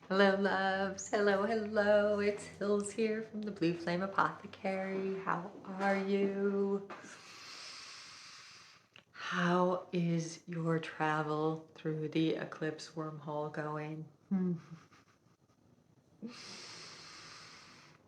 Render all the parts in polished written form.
Hello, loves. Hello, hello. It's Hills here from the Blue Flame Apothecary. How are you? How is your travel through the Eclipse Wormhole going?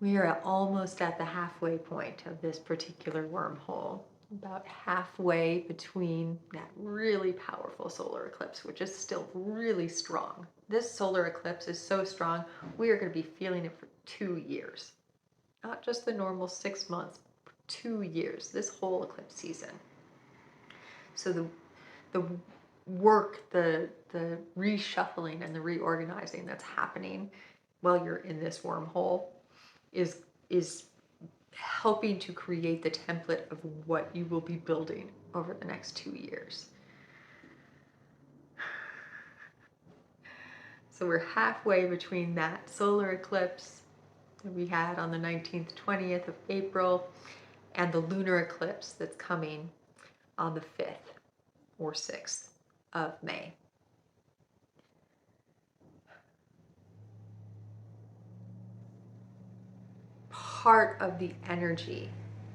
We are almost at the halfway point of this particular wormhole. About halfway between that really powerful solar eclipse, which is still really strong. This solar eclipse is so strong, we are going to be feeling it for 2 years. Not just the normal 6 months, for 2 years, this whole eclipse season. So the work, the reshuffling and the reorganizing that's happening while you're in this wormhole is helping to create the template of what you will be building over the next 2 years. So we're halfway between that solar eclipse that we had on the 19th, 20th of April and the lunar eclipse that's coming on the 5th or 6th of May. Part of the energy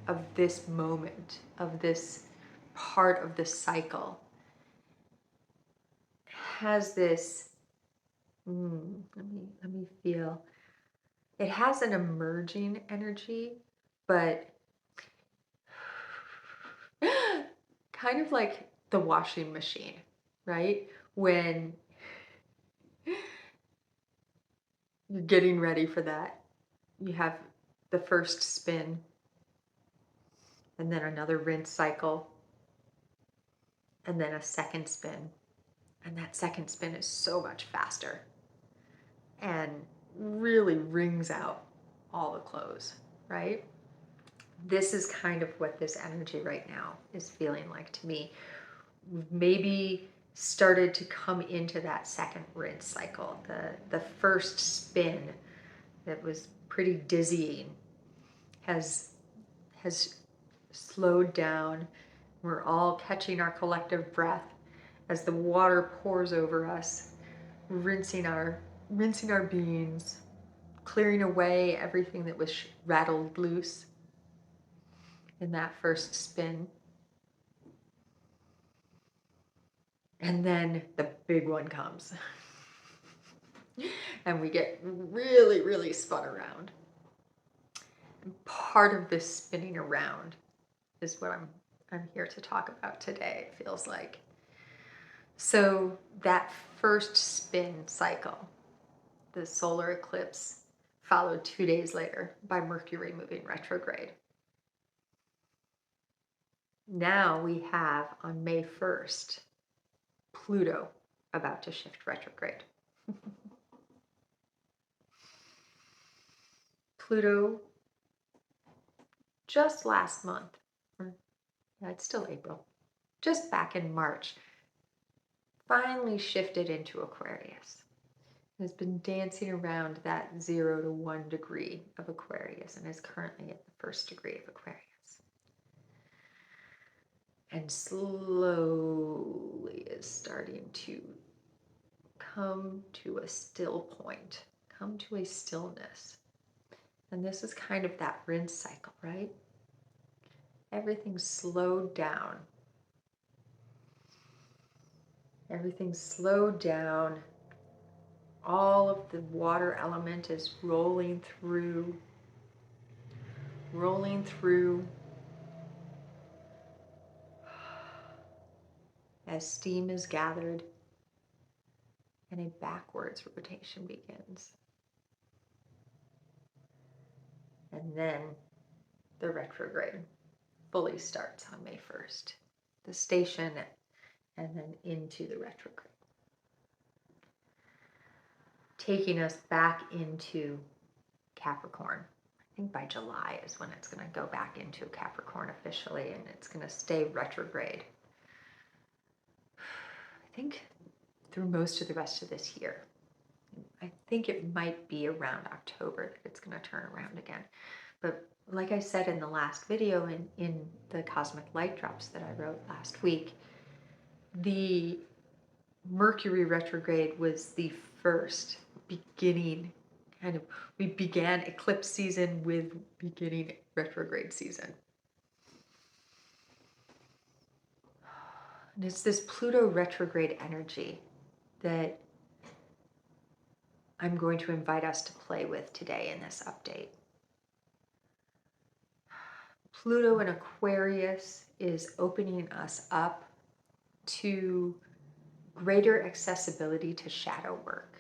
of this moment, of this part of the cycle, has this, let me feel. It has an emerging energy, but kind of like the washing machine, right? When you're getting ready for that, you have the first spin and then another rinse cycle and then a second spin. And that second spin is so much faster and really wrings out all the clothes, right? This is kind of what this energy right now is feeling like to me. We've maybe started to come into that second rinse cycle. The first spin that was pretty dizzying has slowed down. We're all catching our collective breath as the water pours over us, rinsing our beings, clearing away everything that was rattled loose in that first spin. And then the big one comes. And we get really, really spun around. And part of this spinning around is what I'm here to talk about today, it feels like. So that first spin cycle, the solar eclipse, followed 2 days later by Mercury moving retrograde. Now we have on May 1st, Pluto about to shift retrograde. Pluto just last month, it's still April, just back in March, finally shifted into Aquarius. Has been dancing around that 0 to 1 degree of Aquarius and is currently at the 1st degree of Aquarius. And slowly is starting to come to a still point, come to a stillness. And this is kind of that rinse cycle, right? Everything's slowed down. Everything's slowed down. All of the water element is rolling through. As steam is gathered and a backwards rotation begins. And then the retrograde fully starts on May 1st. The station and then into the retrograde. Taking us back into Capricorn. I think by July is when it's going to go back into Capricorn officially, and it's going to stay retrograde. I think through most of the rest of this year. I think it might be around October that it's going to turn around again. But like I said in the last video in the Cosmic Light Drops that I wrote last week, the Mercury retrograde was the 1st, beginning, we began eclipse season with beginning retrograde season. And it's this Pluto retrograde energy that I'm going to invite us to play with today in this update. Pluto in Aquarius is opening us up to greater accessibility to shadow work.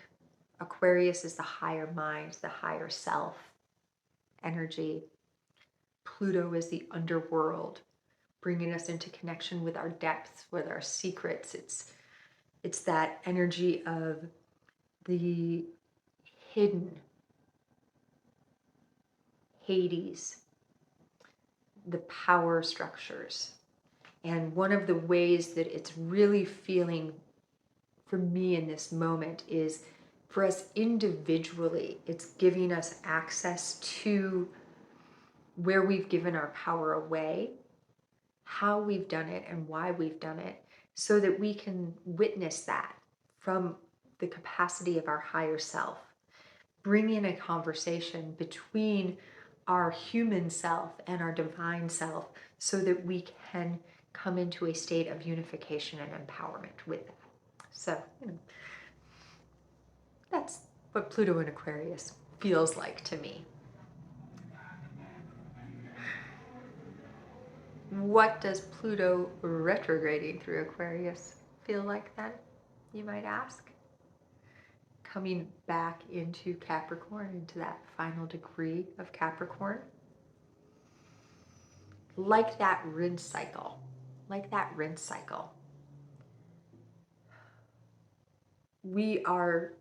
Aquarius is the higher mind, the higher self energy. Pluto is the underworld, bringing us into connection with our depths, with our secrets. It's that energy of the hidden, Hades, the power structures. And one of the ways that it's really feeling for me in this moment is for us individually, it's giving us access to where we've given our power away, how we've done it, and why we've done it, so that we can witness that from the capacity of our higher self, bring in a conversation between our human self and our divine self so that we can come into a state of unification and empowerment with that. So, that's what Pluto in Aquarius feels like to me. What does Pluto retrograding through Aquarius feel like then, you might ask? Coming back into Capricorn, into that final degree of Capricorn. Like that rinse cycle. We are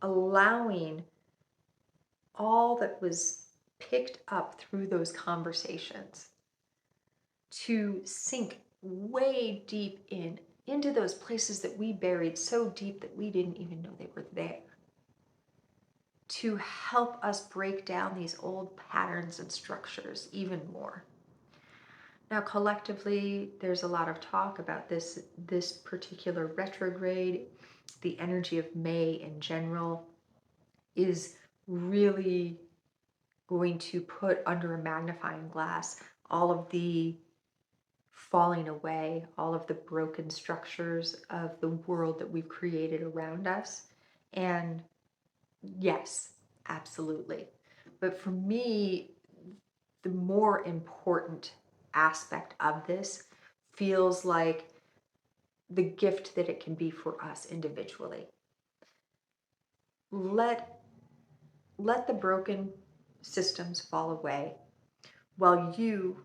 allowing all that was picked up through those conversations to sink way deep into those places that we buried so deep that we didn't even know they were there, to help us break down these old patterns and structures even more. Now, collectively, there's a lot of talk about this particular retrograde. The energy of May in general is really going to put under a magnifying glass all of the falling away, all of the broken structures of the world that we've created around us. And yes, absolutely. But for me, the more important aspect of this feels like the gift that it can be for us individually. Let the broken systems fall away while you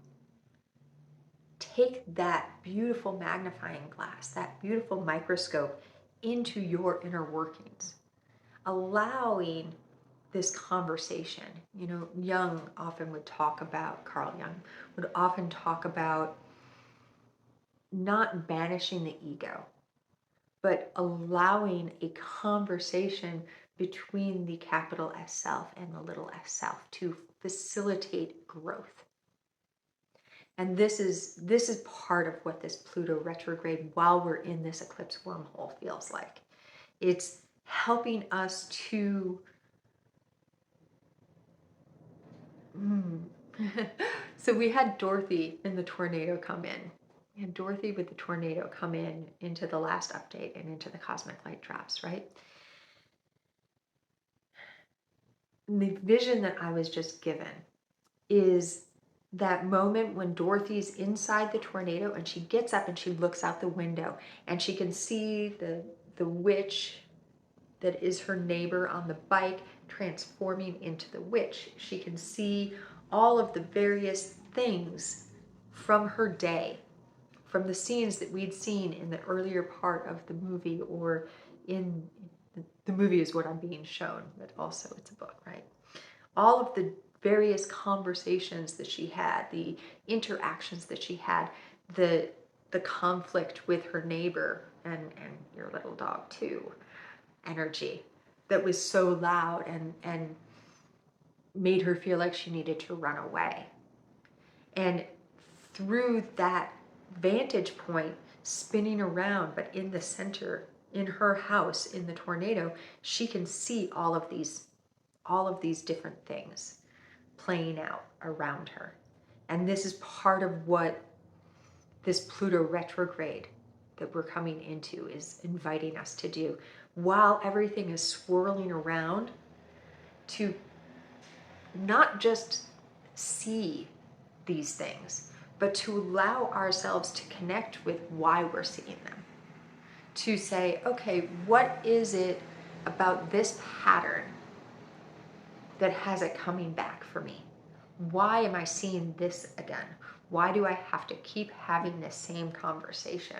take that beautiful magnifying glass, that beautiful microscope into your inner workings, allowing this conversation. Carl Jung often would talk about not banishing the ego, but allowing a conversation between the capital S self and the little s self to facilitate growth. And this is part of what this Pluto retrograde, while we're in this eclipse wormhole, feels like. It's helping us to So we had Dorothy in the tornado come in. We had Dorothy with the tornado come into the last update and into the cosmic light drops, right? And the vision that I was just given is that moment when Dorothy's inside the tornado and she gets up and she looks out the window and she can see the witch that is her neighbor on the bike transforming into the witch. She can see all of the various things from her day, from the scenes that we'd seen in the earlier part of the movie, or in the movie is what I'm being shown, but also it's a book, right? All of the various conversations that she had, the interactions that she had, the conflict with her neighbor and your little dog too, energy that was so loud and made her feel like she needed to run away. And through that vantage point, spinning around, but in the center in her house in the tornado, she can see all of these different things playing out around her. And this is part of what this Pluto retrograde that we're coming into is inviting us to do. While everything is swirling around, to not just see these things, but to allow ourselves to connect with why we're seeing them. To say, okay, what is it about this pattern that has it coming back for me? Why am I seeing this again? Why do I have to keep having the same conversation?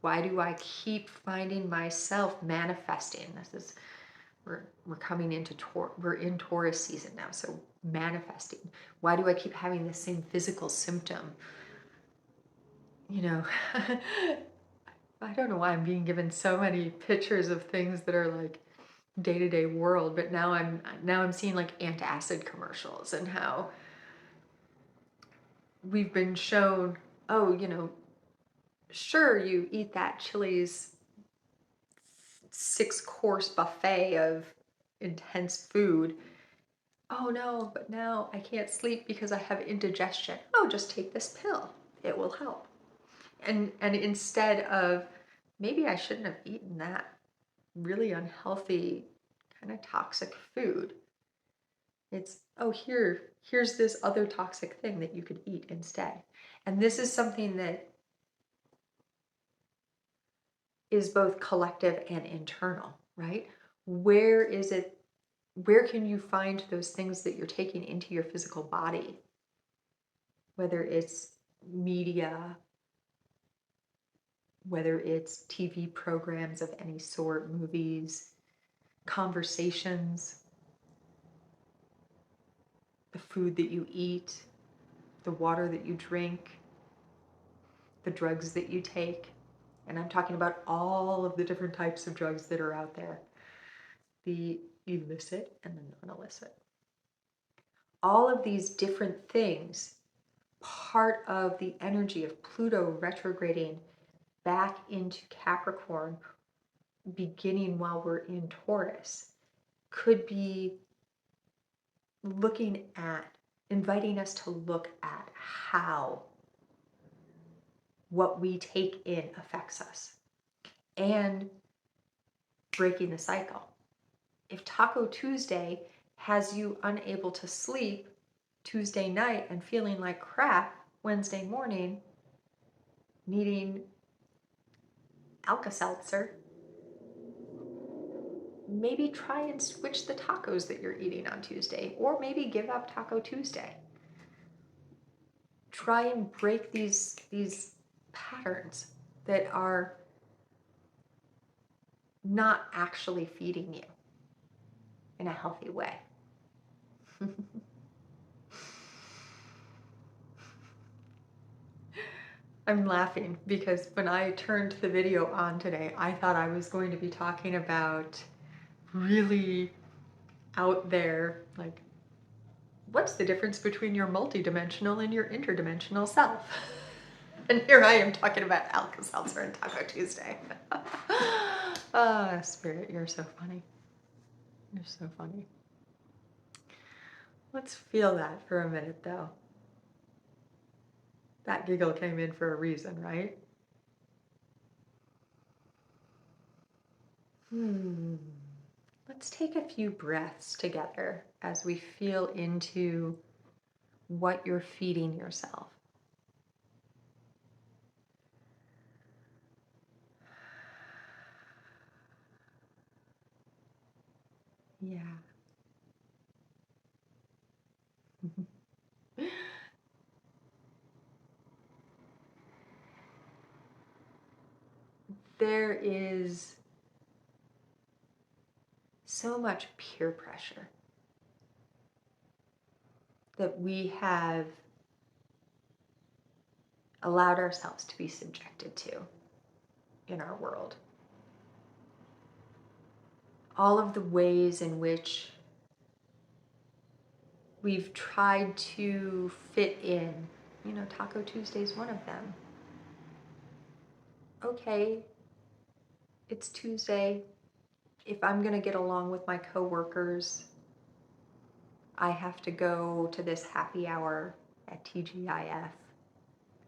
Why do I keep finding myself manifesting? We're coming into we're in Taurus season now, so manifesting. Why do I keep having the same physical symptom? You know, I don't know why I'm being given so many pictures of things that are like day-to-day world, but now I'm seeing like antacid commercials and how we've been shown, oh, sure, you eat that Chili's 6-course buffet of intense food. Oh no, but now I can't sleep because I have indigestion. Oh, just take this pill. It will help. And instead of, maybe I shouldn't have eaten that really unhealthy, kind of toxic food. It's, oh, here's this other toxic thing that you could eat instead. And this is something that is both collective and internal, right? Where can you find those things that you're taking into your physical body? Whether it's media, whether it's TV programs of any sort, movies, conversations, the food that you eat, the water that you drink, the drugs that you take. And I'm talking about all of the different types of drugs that are out there, the illicit and the non-illicit. All of these different things, part of the energy of Pluto retrograding back into Capricorn, beginning while we're in Taurus, could be inviting us to look at how what we take in affects us and breaking the cycle. If Taco Tuesday has you unable to sleep Tuesday night and feeling like crap Wednesday morning, needing Alka-Seltzer, maybe try and switch the tacos that you're eating on Tuesday, or maybe give up Taco Tuesday. Try and break these patterns that are not actually feeding you in a healthy way. I'm laughing because when I turned the video on today, I thought I was going to be talking about really out there, like, what's the difference between your multidimensional and your interdimensional self? And here I am talking about Alka-Seltzer and Taco Tuesday. Ah, Spirit, you're so funny. You're so funny. Let's feel that for a minute, though. That giggle came in for a reason, right? Let's take a few breaths together as we feel into what you're feeding yourself. Yeah. There is so much peer pressure that we have allowed ourselves to be subjected to in our world. All of the ways in which we've tried to fit in, Taco Tuesday is one of them. Okay, it's Tuesday. If I'm going to get along with my coworkers, I have to go to this happy hour at TGIF,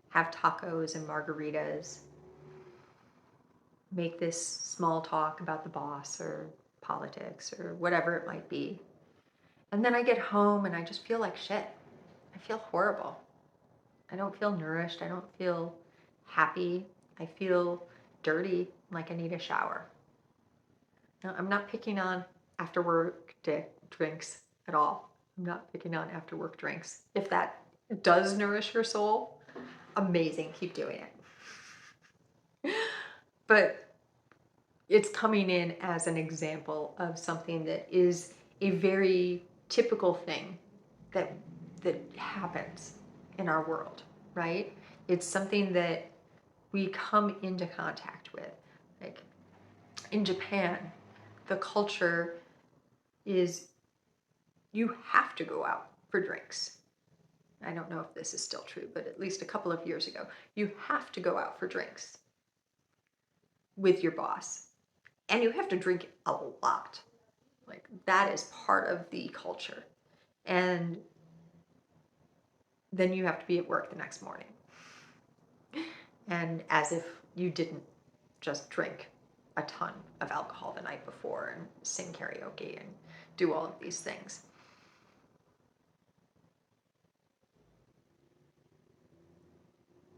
have tacos and margaritas, make this small talk about the boss or politics or whatever it might be. And then I get home and I just feel like shit. I feel horrible. I don't feel nourished. I don't feel happy. I feel dirty, like I need a shower. Now, I'm not picking on after work drinks at all. I'm not picking on after work drinks. If that does nourish your soul, amazing. Keep doing it. But it's coming in as an example of something that is a very typical thing that happens in our world, right? It's something that we come into contact with. Like in Japan, the culture is you have to go out for drinks. I don't know if this is still true, but at least a couple of years ago, you have to go out for drinks with your boss. And you have to drink a lot. Like that is part of the culture. And then you have to be at work the next morning. And as if you didn't just drink a ton of alcohol the night before and sing karaoke and do all of these things.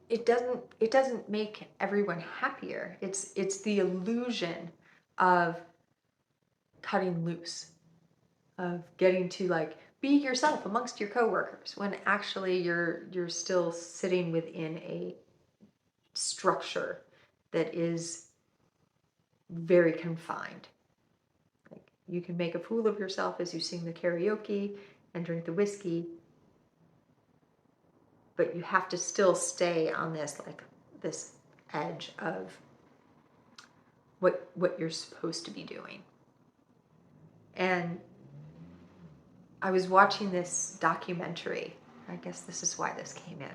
It doesn't make everyone happier. It's the illusion of cutting loose, of getting to like be yourself amongst your coworkers when actually you're still sitting within a structure that is very confined. Like you can make a fool of yourself as you sing the karaoke and drink the whiskey, but you have to still stay on this edge of what you're supposed to be doing. And I was watching this documentary. I guess this is why this came in.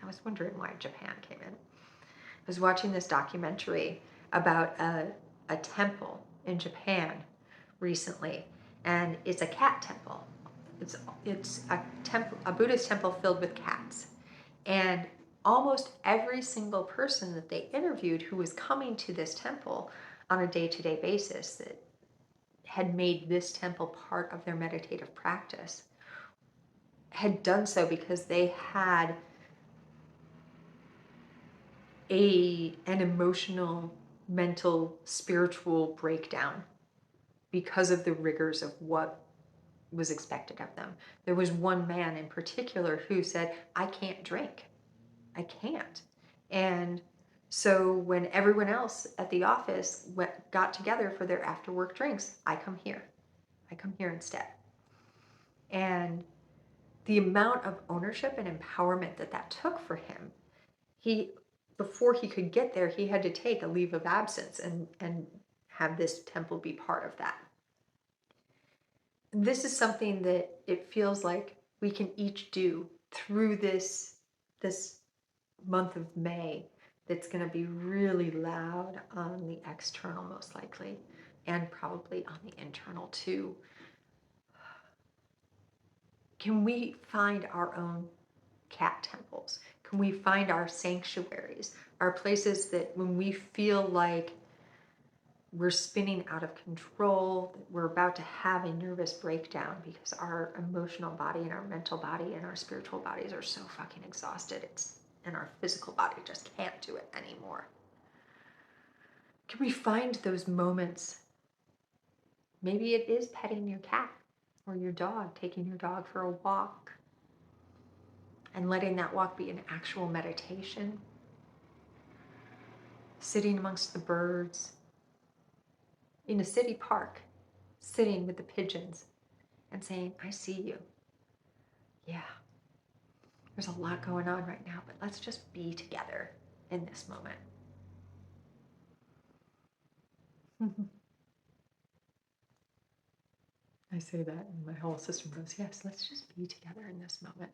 I was wondering why Japan came in. I was watching this documentary about a temple in Japan recently, and it's a cat temple. It's a Buddhist temple filled with cats. And almost every single person that they interviewed who was coming to this temple on a day-to-day basis that had made this temple part of their meditative practice had done so because they had an emotional, mental, spiritual breakdown because of the rigors of what was expected of them. There was one man in particular who said, I can't drink. I can't. And so when everyone else at the office got together for their after work drinks, I come here. I come here instead. And the amount of ownership and empowerment that took for him, before he could get there, he had to take a leave of absence and have this temple be part of that. This is something that it feels like we can each do through this month of May that's going to be really loud on the external most likely, and probably on the internal too. Can we find our own cat temples? Can we find our sanctuaries, our places that when we feel like we're spinning out of control, that we're about to have a nervous breakdown because our emotional body and our mental body and our spiritual bodies are so fucking exhausted, and our physical body just can't do it anymore? Can we find those moments? Maybe it is petting your cat or your dog, taking your dog for a walk and letting that walk be an actual meditation. Sitting amongst the birds in a city park, sitting with the pigeons and saying, I see you. Yeah, there's a lot going on right now, but let's just be together in this moment. I say that and my whole system goes, yes, let's just be together in this moment.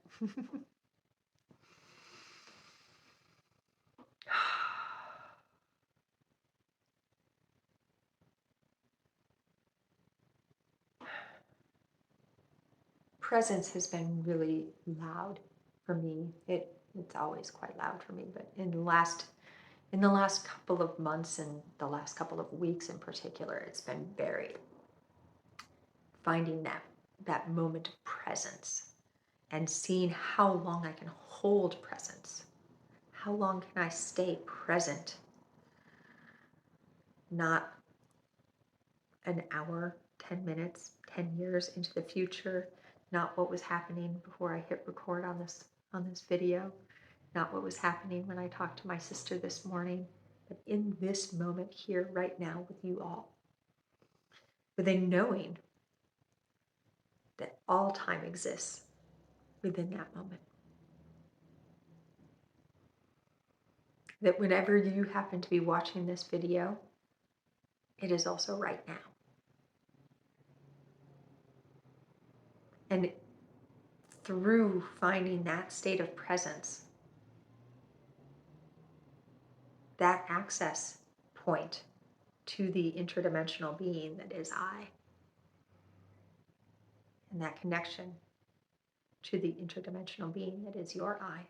presence has been really loud for me. It's always quite loud for me, but in the last couple of months and the last couple of weeks in particular, it's been very finding that moment of presence and seeing how long I can hold presence. How long can I stay present? Not an hour, 10 minutes, 10 years into the future, not what was happening before I hit record on this video, not what was happening when I talked to my sister this morning, but in this moment here right now with you all. With a knowing that all time exists within that moment. That whenever you happen to be watching this video, it is also right now. And through finding that state of presence, that access point to the interdimensional being that is I, and that connection to the interdimensional being that is your I,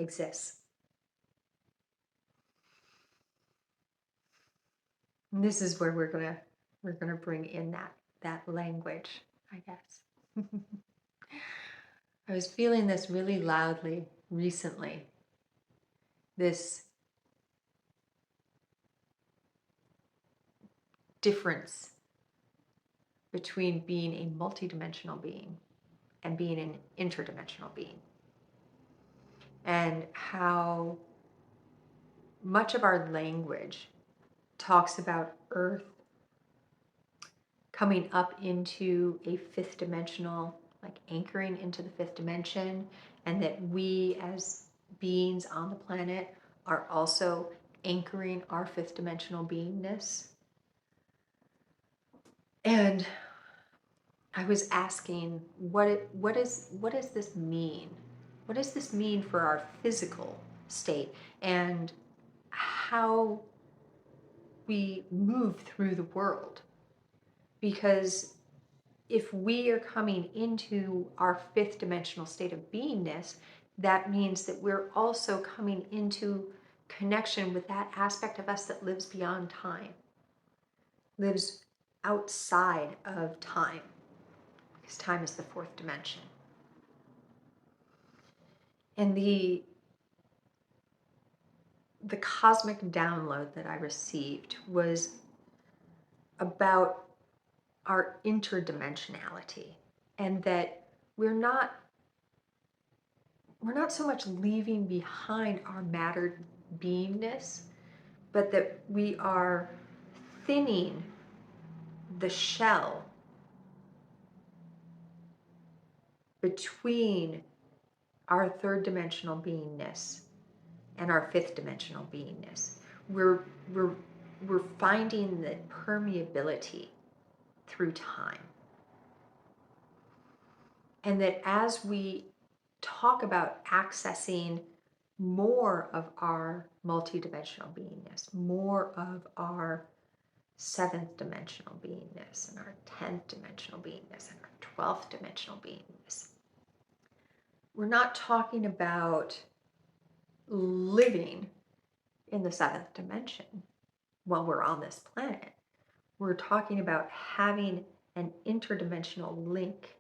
exists. And this is where we're gonna bring in that language, I guess. I was feeling this really loudly recently. This difference between being a multidimensional being and being an interdimensional being. And how much of our language talks about Earth coming up into a fifth dimensional, like anchoring into the fifth dimension, and that we as beings on the planet are also anchoring our fifth dimensional beingness. And I was asking, what does this mean? What does this mean for our physical state and how we move through the world? Because if we are coming into our fifth dimensional state of beingness, that means that we're also coming into connection with that aspect of us that lives beyond time, lives outside of time, because time is the fourth dimension. And the cosmic download that I received was about our interdimensionality, and that we're not so much leaving behind our mattered beingness, but that we are thinning the shell between our third dimensional beingness and our fifth dimensional beingness. We're finding the permeability through time. And that as we talk about accessing more of our multidimensional beingness, more of our seventh dimensional beingness, and our 10th dimensional beingness, and our 12th dimensional beingness, we're not talking about living in the seventh dimension while we're on this planet. We're talking about having an interdimensional link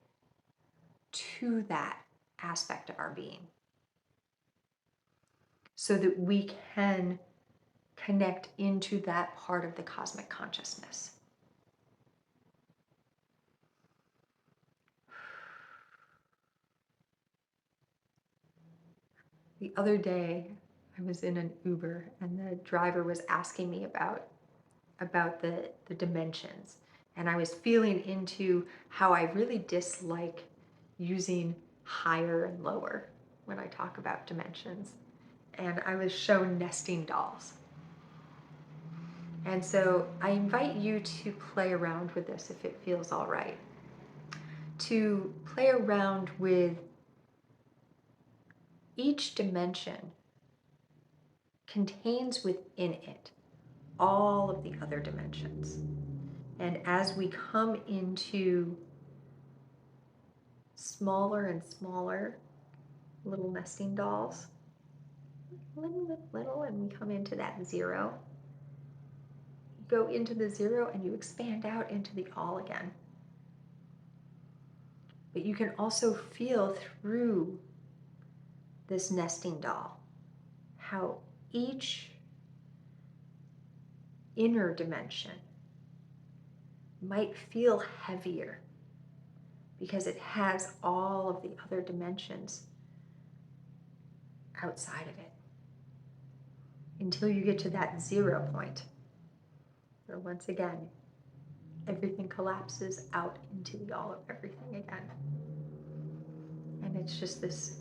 to that aspect of our being, so that we can connect into that part of the cosmic consciousness. The other day, I was in an Uber and the driver was asking me about the dimensions. And I was feeling into how I really dislike using higher and lower when I talk about dimensions. And I was shown nesting dolls. And so I invite you to play around with this if it feels all right. To play around with each dimension contains within it all of the other dimensions. And as we come into smaller and smaller little nesting dolls. Little, and we come into that zero. You go into the zero and you expand out into the all again. But you can also feel through this nesting doll how each inner dimension might feel heavier because it has all of the other dimensions outside of it, until you get to that 0 point, where once again everything collapses out into the all of everything again. And it's just this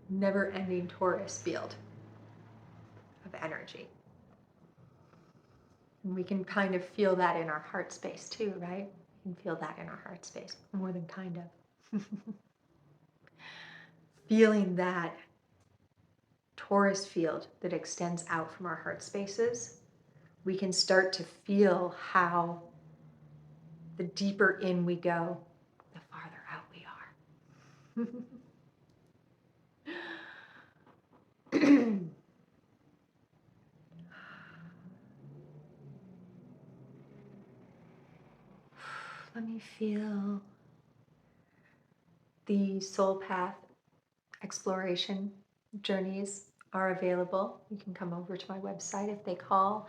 never-ending torus field of energy. And we can kind of feel that in our heart space too, right? We can feel that in our heart space, more than kind of. Feeling that torus field that extends out from our heart spaces, we can start to feel how the deeper in we go, the farther out we are. Let me feel the soul path exploration journeys are available. You can come over to my website if they call.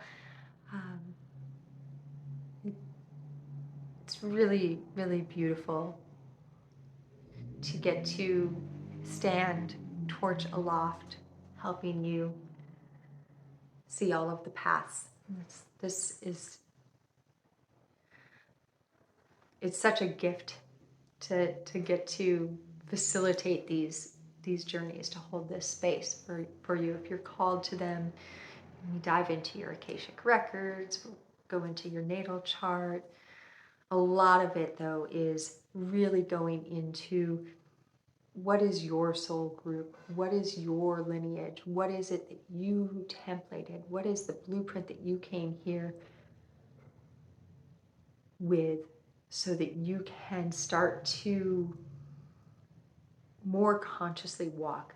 It's really, really beautiful to get to stand torch aloft, helping you see all of the paths. It's such a gift to get to facilitate these journeys, to hold this space for you. If you're called to them, we dive into your Akashic records, go into your natal chart. A lot of it, though, is really going into what is your soul group? What is your lineage? What is it that you templated? What is the blueprint that you came here with, so that you can start to more consciously walk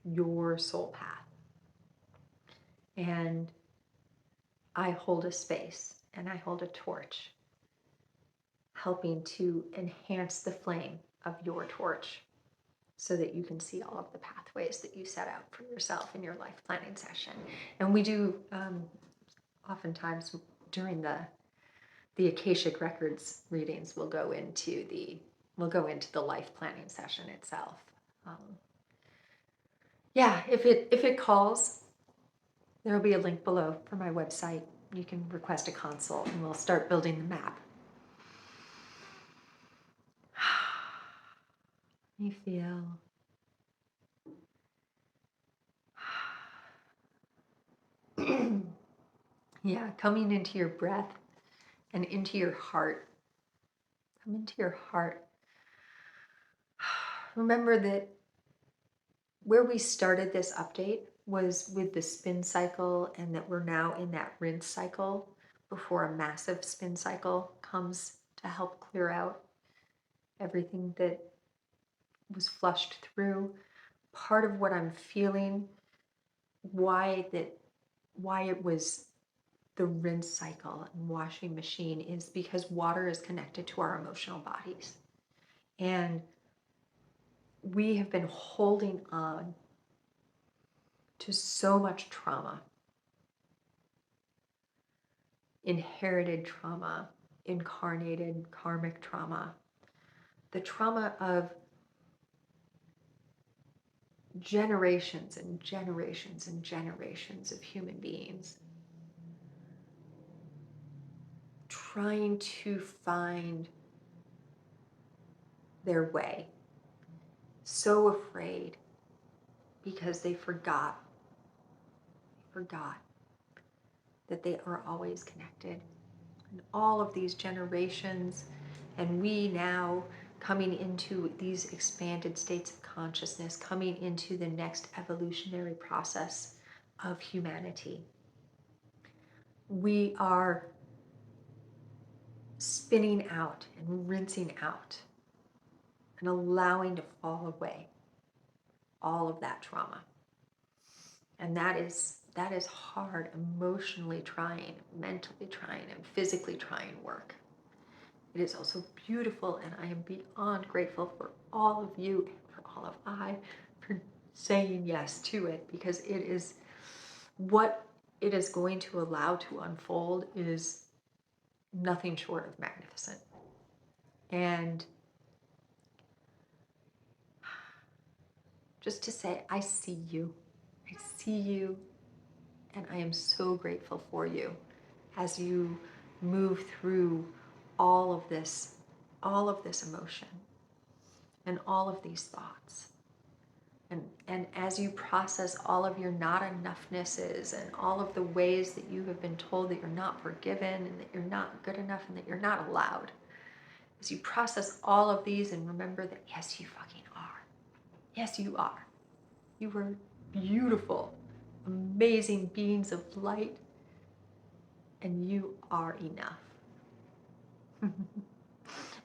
your soul path? And I hold a space and I hold a torch, helping to enhance the flame of your torch so that you can see all of the pathways that you set out for yourself in your life planning session. And we do oftentimes during the Akashic records readings, we'll go into the life planning session itself. Yeah, if it calls, there will be a link below for my website. You can request a consult and we'll start building the map. You feel yeah, coming into your breath and into your heart. Come into your heart. Remember that where we started this update was with the spin cycle, and that we're now in that rinse cycle before a massive spin cycle comes to help clear out everything that was flushed through. Part of what I'm feeling, why it was the rinse cycle and washing machine, is because water is connected to our emotional bodies. And we have been holding on to so much trauma, inherited trauma, incarnated karmic trauma, the trauma of generations and generations and generations of human beings trying to find their way, so afraid because they forgot that they are always connected. And all of these generations, and we now coming into these expanded states of consciousness, coming into the next evolutionary process of humanity. We are spinning out and rinsing out and allowing to fall away all of that trauma. And that is hard, emotionally trying, mentally trying, and physically trying work. It is also beautiful, and I am beyond grateful for all of you and for all of I for saying yes to it, because it is what it is going to allow to unfold is nothing short of magnificent. And just to say, I see you. I see you, and I am so grateful for you as you move through all of this emotion and all of these thoughts. And as you process all of your not enoughnesses and all of the ways that you have been told that you're not forgiven and that you're not good enough and that you're not allowed, as you process all of these and remember that yes, you fucking are. Yes, you are. You are beautiful, amazing beings of light, and you are enough.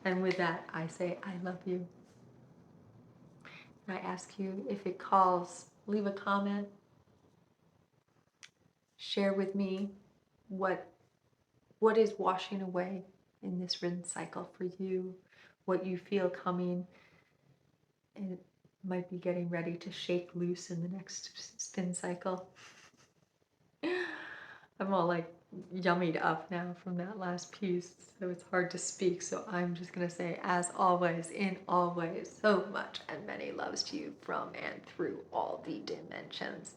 And with that, I say, I love you. And I ask you, if it calls, leave a comment. Share with me what is washing away in this rinse cycle for you, what you feel coming and might be getting ready to shake loose in the next spin cycle. I'm all like yummied up now from that last piece, so it's hard to speak. So I'm just going to say, as always, in all ways, so much and many loves to you from and through all the dimensions.